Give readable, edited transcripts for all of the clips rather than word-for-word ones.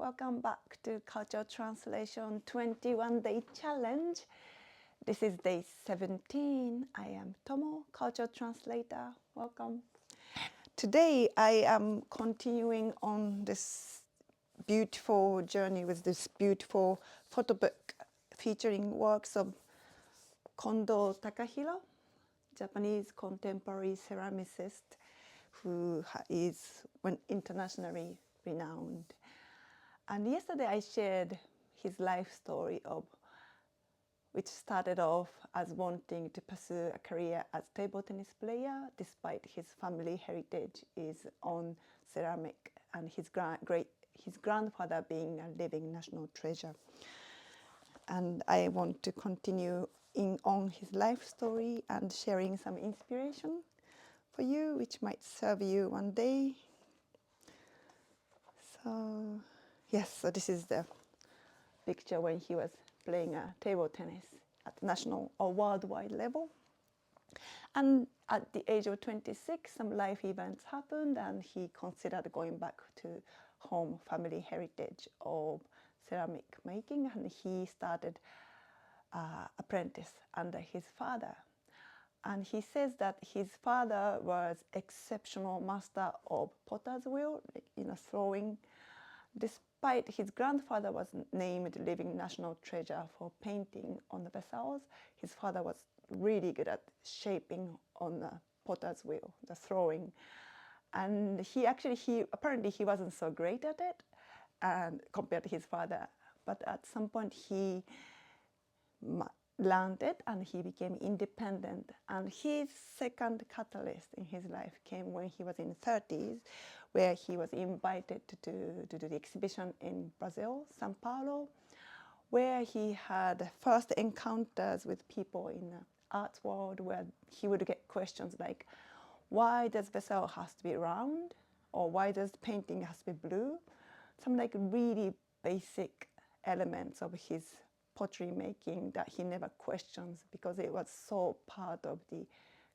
welcome back to Cultural Translation 21-day challenge. This is day 17. I am Tomo, cultural translator. Welcome. Today I am continuing on this beautiful journey with this beautiful photo book featuring works of Kondo Takahiro, Japanese contemporary ceramicist who is internationally renowned. And yesterday I shared his life story which started off as wanting to pursue a career as table tennis player despite his family heritage is on ceramic and his grandfather being a living national treasure. And I want to continue on his life story and sharing some inspiration for you, which might serve you one day. So, yes, so this is the picture when he was playing table tennis at national or worldwide level. And at the age of 26, some life events happened and he considered going back to home family heritage of ceramic making, and he started apprentice under his father. And he says that his father was exceptional master of potter's wheel, throwing. Despite his grandfather was named living national treasure for painting on the vessels, his father was really good at shaping on the potter's wheel, the throwing. And he apparently wasn't so great at it, and compared to his father. But at some point he learned it and he became independent. And his second catalyst in his life came when he was in 30s, where he was invited to do the exhibition in Brazil, Sao Paulo, where he had first encounters with people in the arts world, where he would get questions like, why does vessel has to be round? Or why does painting has to be blue? Some really basic elements of his pottery making that he never questions because it was so part of the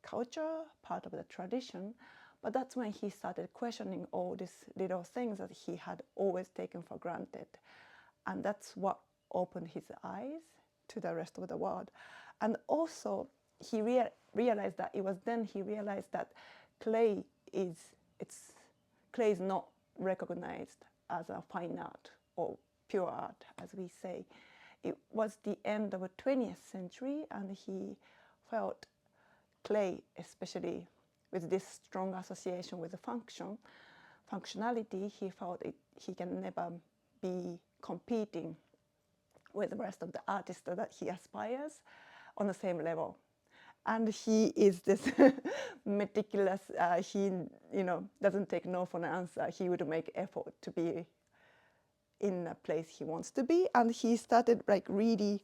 culture, part of the tradition. But that's when he started questioning all these little things that he had always taken for granted. And that's what opened his eyes to the rest of the world. And also he realized that it was then he realized that clay is not recognized as a fine art or pure art, as we say. It was the end of the 20th century, and he felt clay, especially with this strong association with the functionality, he felt he can never be competing with the rest of the artists that he aspires on the same level. And he is this meticulous, he doesn't take no for an answer. He would make effort to be in a place he wants to be, and he started really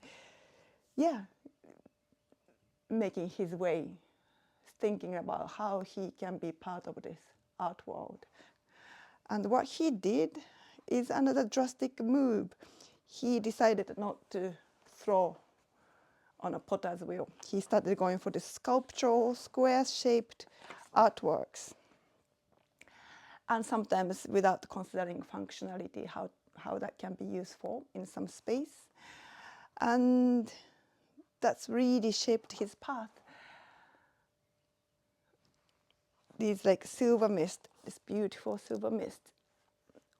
making his way, thinking about how he can be part of this art world. And what he did is another drastic move. He decided not to throw on a potter's wheel. He started going for the sculptural, square-shaped artworks, and sometimes without considering functionality, how that can be useful in some space. And that's really shaped his path. These silver mist, this beautiful silver mist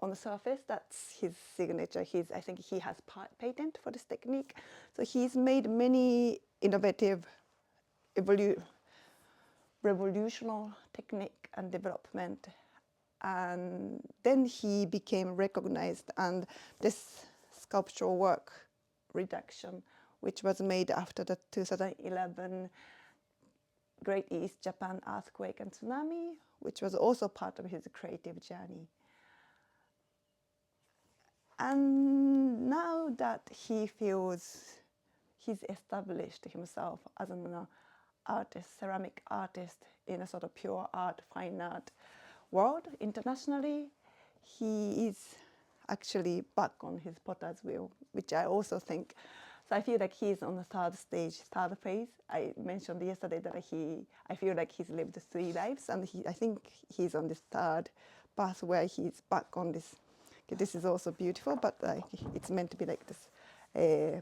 on the surface, that's his signature. I think he has patent for this technique. So he's made many innovative, revolutionary technique and development. And then he became recognized, and this sculptural work, Reduction, which was made after the 2011 Great East Japan earthquake and tsunami, which was also part of his creative journey. And now that he feels he's established himself as an artist, ceramic artist in a sort of pure art, fine art world internationally, he is actually back on his potter's wheel, which I also think. So I feel like he's on the third phase. I mentioned yesterday that I feel like he's lived 3 lives, and I think he's on this third path where he's back on this, Okay, this is also beautiful, but it's meant to be like this.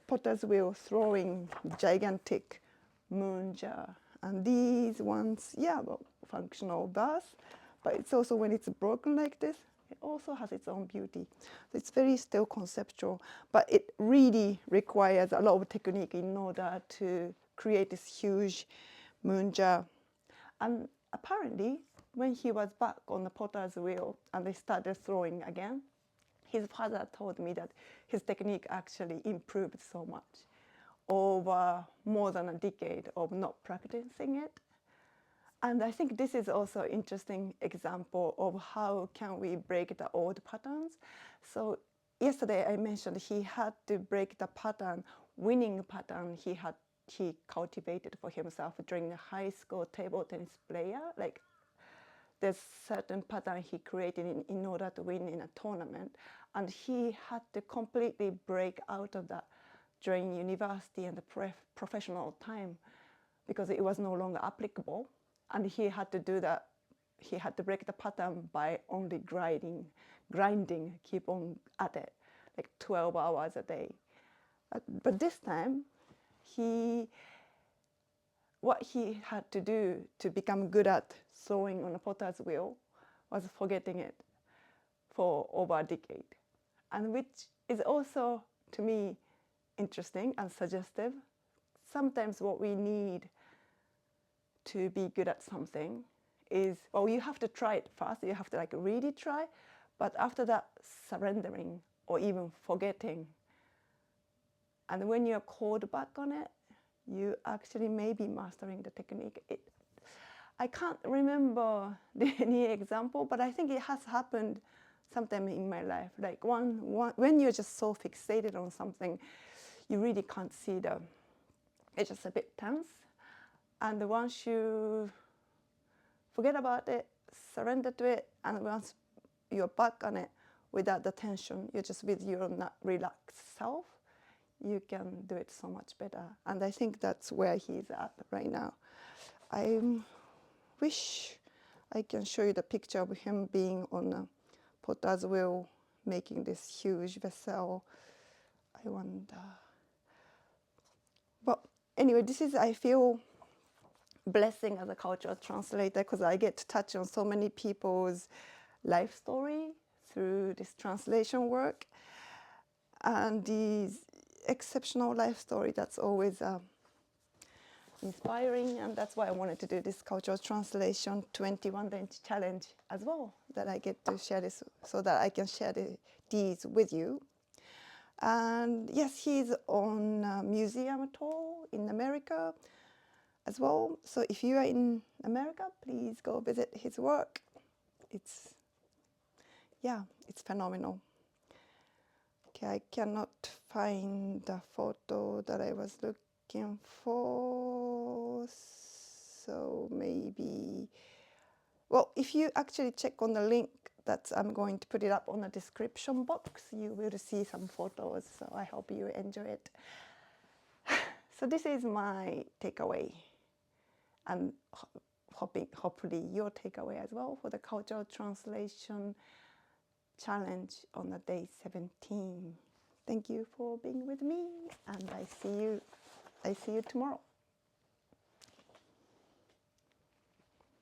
Potter's wheel throwing gigantic moon jar. And these ones, yeah, well, functional vase, but it's also when it's broken like this, it also has its own beauty. So it's very still conceptual, but it really requires a lot of technique in order to create this huge moon jar. And apparently, when he was back on the potter's wheel and they started throwing again, his father told me that his technique actually improved so much over more than a decade of not practicing it. And I think this is also an interesting example of how can we break the old patterns. So yesterday I mentioned he had to break the pattern, winning pattern he cultivated for himself during the high school table tennis player. Like there's certain pattern he created in order to win in a tournament, and he had to completely break out of that during university and the professional time because it was no longer applicable, and he had to do that. He had to break the pattern by only grinding, keep on at it, like 12 hours a day. But this time, what he had to do to become good at throwing on a potter's wheel was forgetting it for over a decade. And which is also, to me, interesting and suggestive. Sometimes what we need to be good at something is, well, you have to try it first, you have to like really try, but after that, surrendering or even forgetting. And when you're called back on it, you actually may be mastering the technique. I can't remember any example, but I think it has happened sometime in my life. Like when you're just so fixated on something, you really can't see it's just a bit tense. And once you forget about it, surrender to it, and once you're back on it without the tension, you're just with your not relaxed self, you can do it so much better. And I think that's where he's at right now. I wish I can show you the picture of him being on a potter's wheel, making this huge vessel. I wonder. But anyway, I feel, blessing as a cultural translator because I get to touch on so many people's life story through this translation work. And these exceptional life story, that's always inspiring, and that's why I wanted to do this cultural translation 21-day challenge as well, that I get to share this so that I can share these with you. And yes, he's on a museum tour in America as well. So if you are in America, please go visit his work. It's phenomenal. Okay, I cannot find the photo that I was looking for. So maybe, well, if you actually check on the link that I'm going to put it up on the description box, you will see some photos. So I hope you enjoy it. So this is my takeaway, and hopefully your takeaway as well for the cultural translation challenge on the day 17. Thank you for being with me, and I see you tomorrow.